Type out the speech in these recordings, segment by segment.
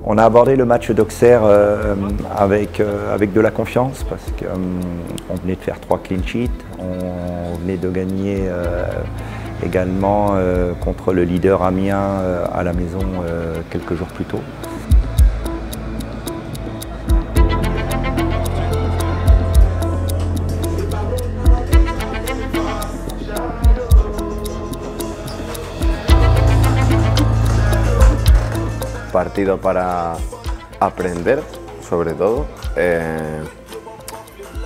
On a abordé le match d'Auxerre avec de la confiance parce qu'on venait de faire 3 clean sheets, on venait de gagner également contre le leader Amiens à la maison quelques jours plus tôt. Partido para aprender, sobre todo,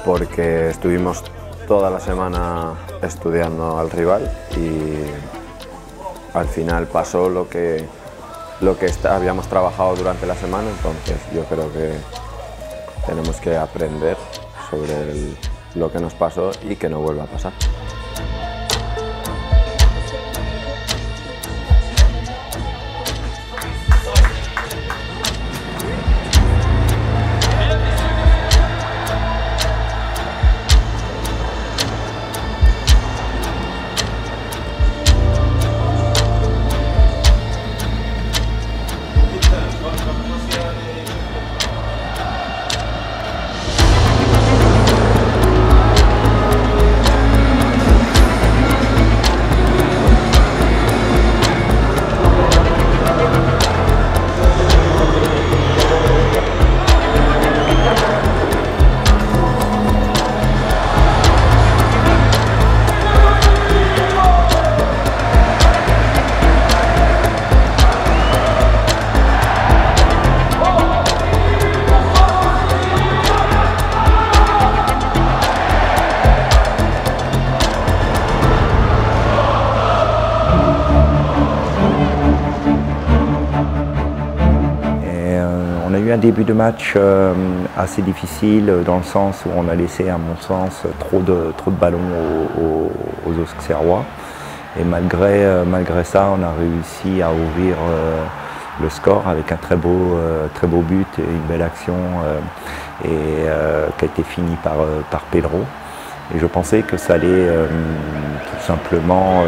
porque estuvimos toda la semana estudiando al rival y al final pasó lo que habíamos trabajado durante la semana, entonces yo creo que tenemos que aprender sobre lo que nos pasó y que no vuelva a pasar. On a eu un début de match assez difficile dans le sens où on a laissé, à mon sens, trop de ballons aux Auxerrois. Et malgré ça, on a réussi à ouvrir le score avec un très beau but et une belle action qui a été finie par Pedro. Et je pensais que ça allait tout simplement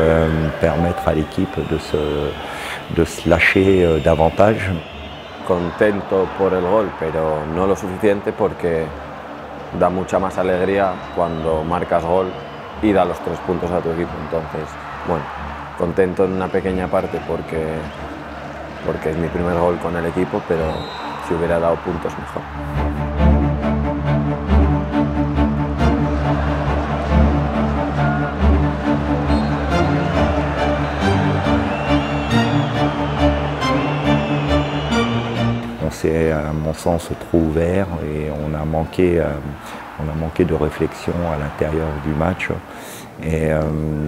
permettre à l'équipe de se lâcher davantage. Contento por el gol, pero no lo suficiente porque da mucha más alegría cuando marcas gol y da los 3 puntos a tu equipo. Entonces, bueno, contento en una pequeña parte porque es mi primer gol con el equipo, pero si hubiera dado puntos mejor. C'est à mon sens trop ouvert et on a manqué de réflexion à l'intérieur du match et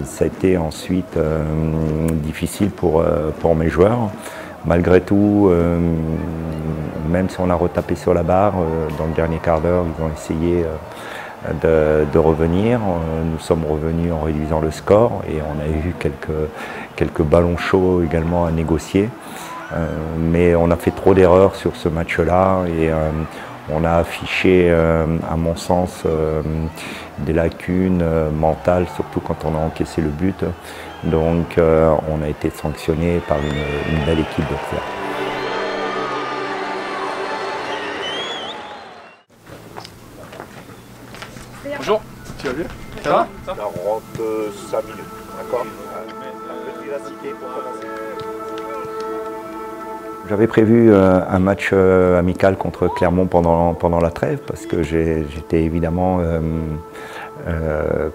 ça a été ensuite difficile pour mes joueurs. Malgré tout, même si on a retapé sur la barre, dans le dernier quart d'heure, ils ont essayé de revenir. Nous sommes revenus en réduisant le score et on a eu quelques ballons chauds également à négocier. Mais on a fait trop d'erreurs sur ce match-là et on a affiché, à mon sens, des lacunes mentales, surtout quand on a encaissé le but. Donc on a été sanctionné par une belle équipe d'Auxerre. Bonjour, tu vas bien? Ça va? On rentre 5 minutes, d'accord? Un peu de vivacité pour commencer. J'avais prévu un match amical contre Clermont pendant la trêve parce que j'étais évidemment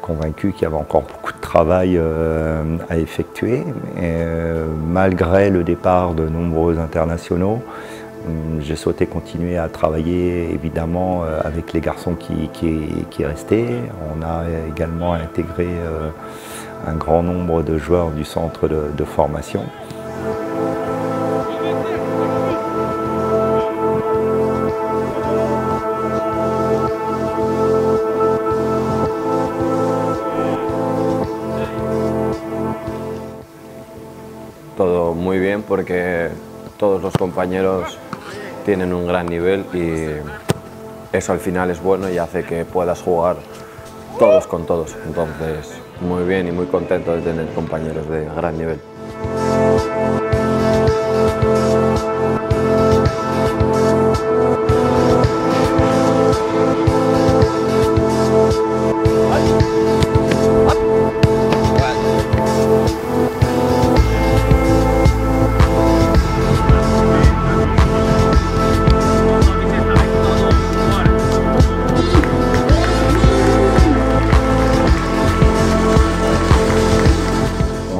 convaincu qu'il y avait encore beaucoup de travail à effectuer. Et, malgré le départ de nombreux internationaux, j'ai souhaité continuer à travailler évidemment avec les garçons qui restaient. On a également intégré un grand nombre de joueurs du centre de formation. Todo muy bien porque todos los compañeros tienen un gran nivel y eso al final es bueno y hace que puedas jugar todos con todos. Entonces, muy bien y muy contento de tener compañeros de gran nivel.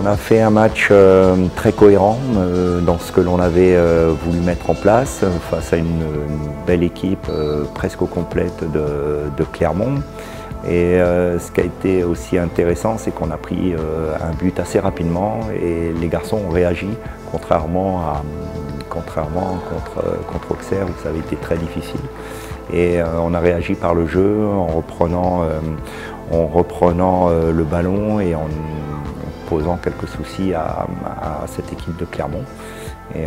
a fait un match très cohérent dans ce que l'on avait voulu mettre en place face à une belle équipe presque complète de Clermont. Et ce qui a été aussi intéressant, c'est qu'on a pris un but assez rapidement et les garçons ont réagi, contrairement contre Auxerre où ça avait été très difficile. Et on a réagi par le jeu en reprenant le ballon et en posant quelques soucis à cette équipe de Clermont. Et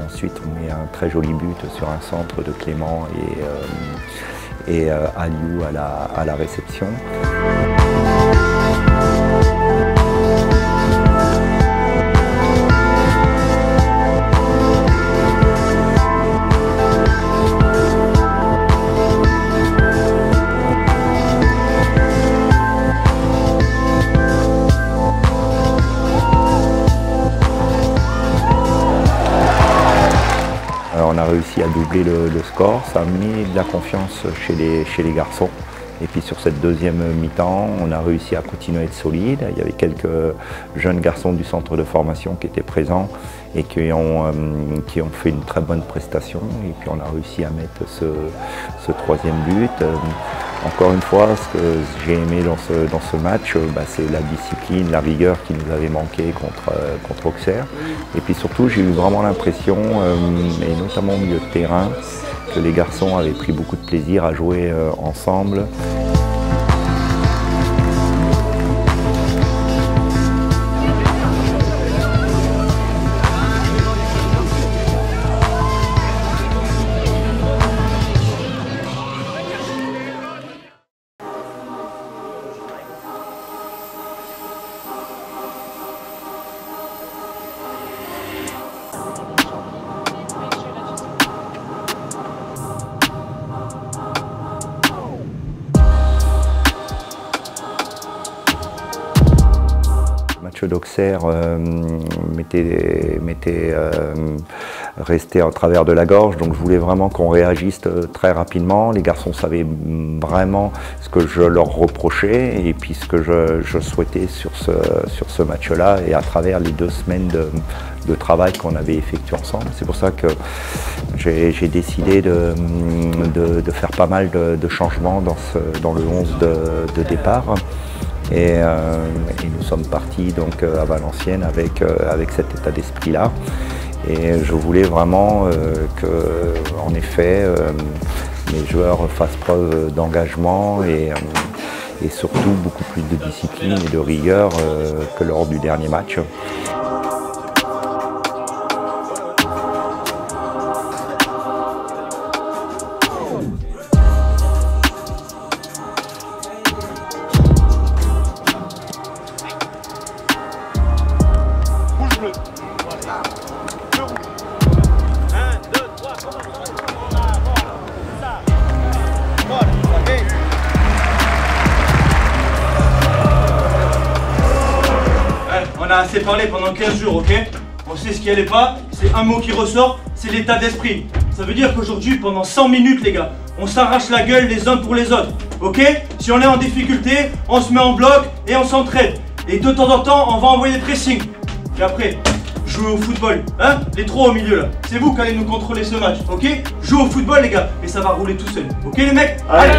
ensuite on met un très joli but sur un centre de Clément et Aliou à la réception. On a réussi à doubler le score, ça a mis de la confiance chez les garçons. Et puis sur cette deuxième mi-temps, on a réussi à continuer à être solide. Il y avait quelques jeunes garçons du centre de formation qui étaient présents et qui ont fait une très bonne prestation. Et puis on a réussi à mettre ce troisième but. Encore une fois, ce que j'ai aimé dans ce match, c'est la discipline, la rigueur qui nous avait manqué contre Auxerre. Et puis surtout, j'ai eu vraiment l'impression, et notamment au milieu de terrain, que les garçons avaient pris beaucoup de plaisir à jouer ensemble. Le match d'Auxerre m'était resté à travers de la gorge, donc je voulais vraiment qu'on réagisse très rapidement. Les garçons savaient vraiment ce que je leur reprochais et puis ce que je souhaitais sur ce match-là et à travers les 2 semaines de travail qu'on avait effectué ensemble. C'est pour ça que j'ai décidé de faire pas mal de changements dans le 11 de départ. Et nous sommes partis donc à Valenciennes avec cet état d'esprit-là. Et je voulais vraiment en effet, mes joueurs fassent preuve d'engagement et surtout beaucoup plus de discipline et de rigueur que lors du dernier match. On a assez parlé pendant 15 jours, ok? On sait ce qui allait pas, c'est un mot qui ressort, c'est l'état d'esprit. Ça veut dire qu'aujourd'hui, pendant 100 minutes, les gars, on s'arrache la gueule les uns pour les autres, ok? Si on est en difficulté, on se met en bloc et on s'entraide. Et de temps en temps, on va envoyer des pressings. Et après, jouer au football, hein? Les trois au milieu là, c'est vous qui allez nous contrôler ce match, ok? Jouez au football, les gars, et ça va rouler tout seul, ok les mecs? Allez!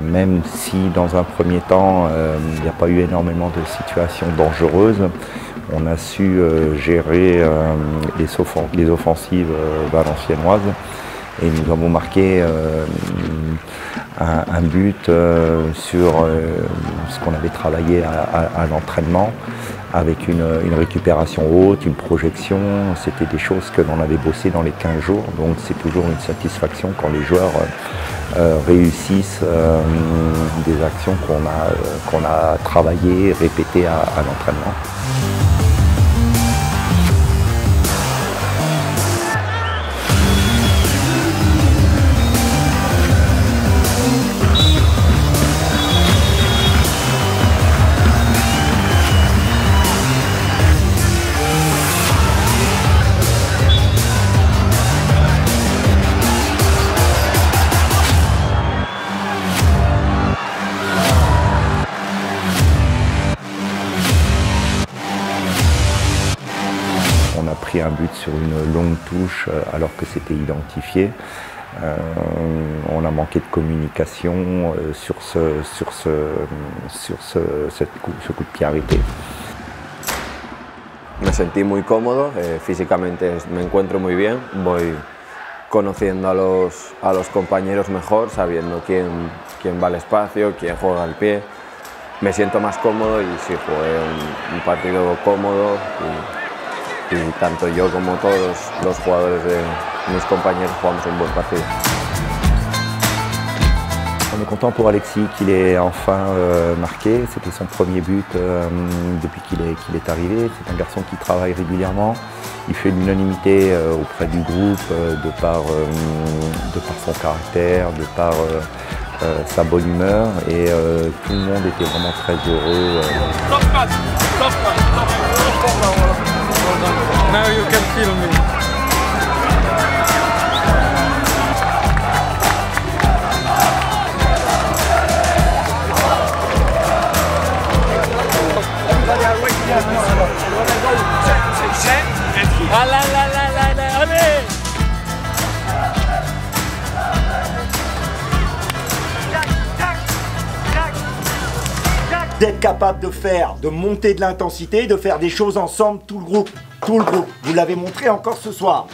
Même si dans un premier temps, il n'y a pas eu énormément de situations dangereuses, on a su gérer les offensives valenciennoises et nous avons marqué un but sur ce qu'on avait travaillé à l'entraînement avec une récupération haute, une projection. C'était des choses que l'on avait bossé dans les 15 jours, donc c'est toujours une satisfaction quand les joueurs réussissent des actions qu'on a travaillées, répétées à l'entraînement. un but sur une longue touche alors que c'était identifié. On a manqué de communication sur ce coup de pied arrêté. Me sentí muy cómodo, físicamente me encuentro muy bien, voy conociendo a los compañeros mejor, sabiendo quién va al espacio, quién juega al pie. Me siento más cómodo y sí, jugué un partido cómodo y tanto yo como todos los jugadores de mis compañeros jugamos un buen partido. On est content pour Alexis qu'il ait enfin marqué. C'était son premier but depuis qu'il est arrivé. C'est un garçon qui travaille régulièrement. Il fait l'unanimité auprès du groupe de par son caractère, de par sa bonne humeur. Et tout le monde était vraiment très heureux. Now you can feel me. D'être capable de monter de l'intensité, de faire des choses ensemble, tout le groupe. Vous l'avez montré encore ce soir.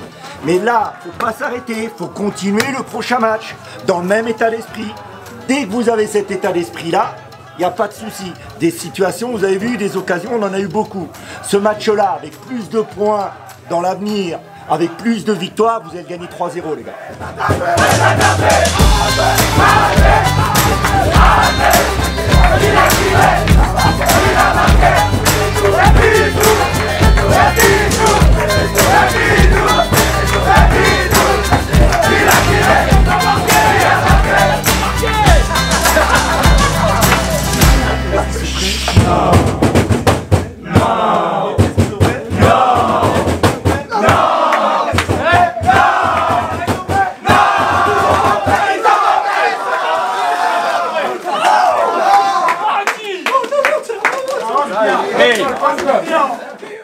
Mais là, faut pas s'arrêter, faut continuer le prochain match dans le même état d'esprit. Dès que vous avez cet état d'esprit-là, il n'y a pas de souci. Des situations, vous avez vu, des occasions, on en a eu beaucoup. Ce match-là, avec plus de points dans l'avenir, avec plus de victoires, vous allez gagner 3-0, les gars. Hey.